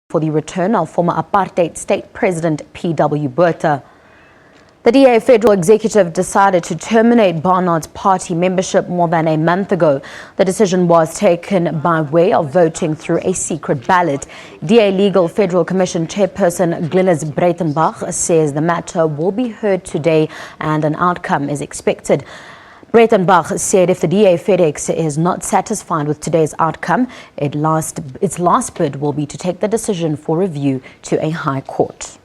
for the return of former apartheid state president P.W. Botha. The DA Federal Executive decided to terminate Barnard's party membership more than a month ago. The decision was taken by way of voting through a secret ballot. DA Legal Federal Commission Chairperson Glynis Breitenbach says the matter will be heard today and an outcome is expected. Breitenbach said if the DA FedEx is not satisfied with today's outcome, its last bid will be to take the decision for review to a high court.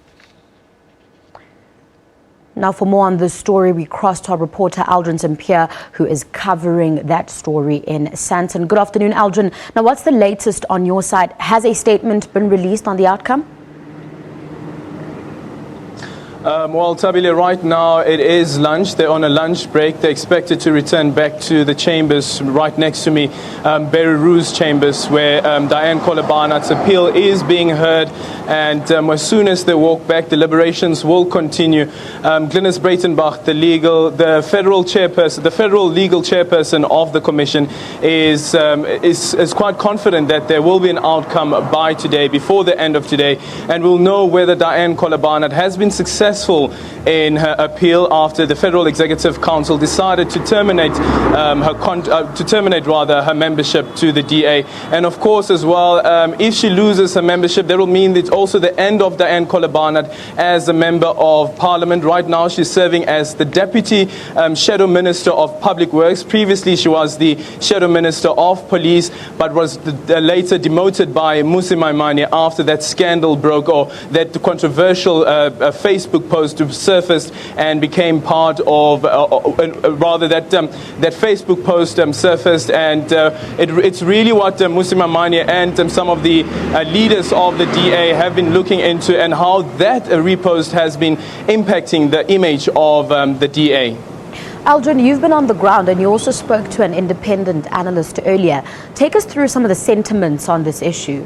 Now, for more on this story, we cross to our reporter Aldrin St. Pierre, who is covering that story in Sandton. Good afternoon, Aldrin. Now, what's the latest on your side? Has a statement been released on the outcome? Well, Tabile, right now it is lunch. They're on a lunch break. They're expected to return back to the chambers right next to me, Berry Roos chambers, where Dianne-Kohler Barnard's appeal is being heard. And as soon as they walk back, deliberations will continue. Glynis Breitenbach, the federal legal chairperson of the commission, is quite confident that there will be an outcome by today, before the end of today, and we'll know whether Dianne-Kohler Barnard has been successful in her appeal after the Federal Executive Council decided to terminate her membership to the DA. And of course, as well, if she loses her membership, that will mean it's also the end of Dianne-Kohler Barnard as a member of Parliament. Right now, she's serving as the Deputy Shadow Minister of Public Works. Previously, she was the Shadow Minister of Police, but was later demoted by Mmusi Maimane after that scandal broke, or that controversial Facebook post surfaced and became part of, that Facebook post surfaced, and it's really what Mmusi Maimane and some of the leaders of the DA have been looking into, and how that repost has been impacting the image of the DA. Aldrin, you've been on the ground and you also spoke to an independent analyst earlier. Take us through some of the sentiments on this issue.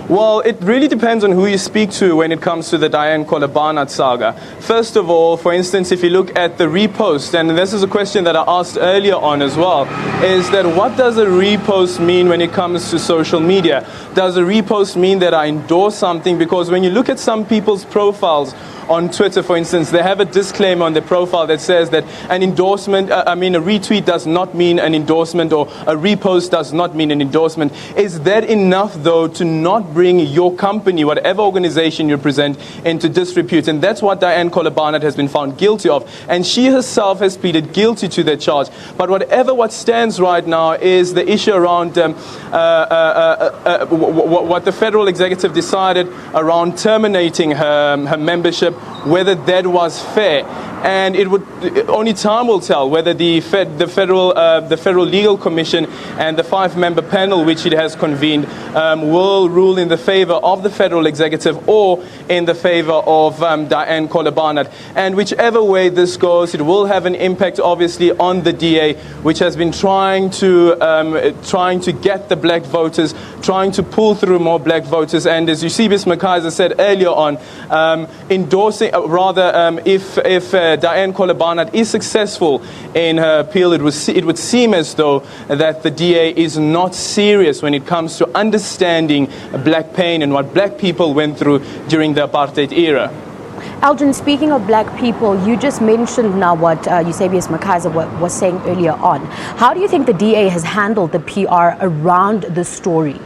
Well, it really depends on who you speak to when it comes to the Dianne-Kohler Barnard saga. First of all, for instance, if you look at the repost, and this is a question that I asked earlier on as well, is that what does a repost mean when it comes to social media? Does a repost mean that I endorse something? Because when you look at some people's profiles on Twitter, for instance, they have a disclaimer on their profile that says that an endorsement, a retweet does not mean an endorsement, or a repost does not mean an endorsement. Is that enough, though, to not bring your company, whatever organization you represent, into disrepute? And that's what Dianne-Kohler Barnard has been found guilty of. And she herself has pleaded guilty to that charge. But what stands right now is the issue around what the Federal Executive decided around terminating her membership, whether that was fair. And only time will tell whether the Federal Legal Commission and the 5-member panel which it has convened will rule in the favor of the Federal Executive or in the favor of Dianne-Kohler Barnard. And whichever way this goes, it will have an impact, obviously, on the DA, which has been trying to get the black voters, trying to pull through more black voters. And as Eusebius McKaiser said earlier on, if Dianne-Kohler Barnard is successful in her appeal, it would seem as though that the DA is not serious when it comes to understanding black pain and what black people went through during the apartheid era. Aldrin, speaking of black people, you just mentioned now what Eusebius McKaiser was saying earlier on. How do you think the DA has handled the PR around this story?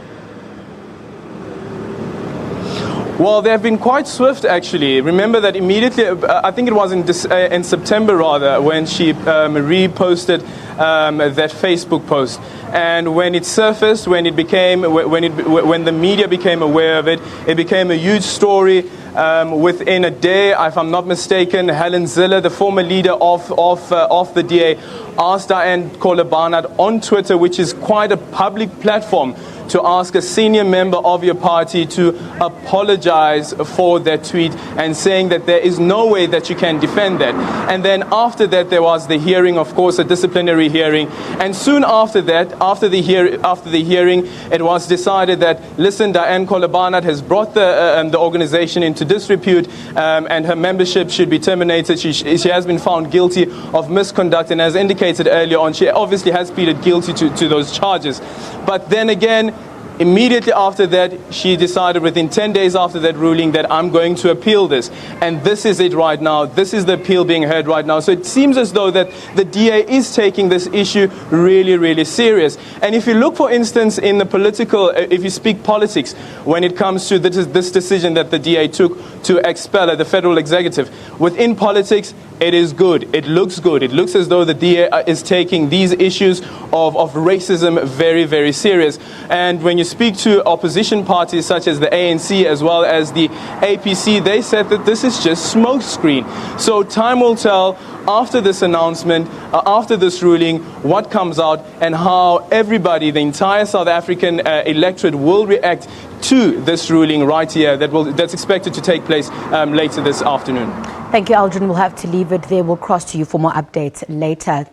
Well, they have been quite swift, actually. Remember that immediately, I think it was in September, rather, when she reposted that Facebook post. And when it surfaced, when the media became aware of it, it became a huge story. Within a day, if I'm not mistaken, Helen Zille, the former leader of the DA, asked Dianne-Kohler Barnard on Twitter, which is quite a public platform, to ask a senior member of your party to apologize for that tweet, and saying that there is no way that you can defend that. And then after that, there was the hearing, of course, a disciplinary hearing. And soon after that, after the hearing, it was decided that, listen, Dianne-Kohler Barnard has brought the organization into disrepute, and her membership should be terminated. She has been found guilty of misconduct, and as indicated earlier on, she obviously has pleaded guilty to those charges. But then again, Immediately after that, she decided within 10 days after that ruling that I'm going to appeal this. And this is it right now. This is the appeal being heard right now. So it seems as though that the DA is taking this issue really, really serious. And if you look, for instance, in the political, if you speak politics, when it comes to this decision that the DA took to expel the federal executive, within politics, it is good. It looks good. It looks as though the DA is taking these issues of racism very, very serious. And when you speak to opposition parties such as the ANC as well as the APC, they said that this is just smokescreen. So time will tell after this announcement, after this ruling, what comes out and how everybody, the entire South African electorate will react to this ruling right here that's expected to take place later this afternoon. Thank you, Aldrin. We'll have to leave it there. We'll cross to you for more updates later.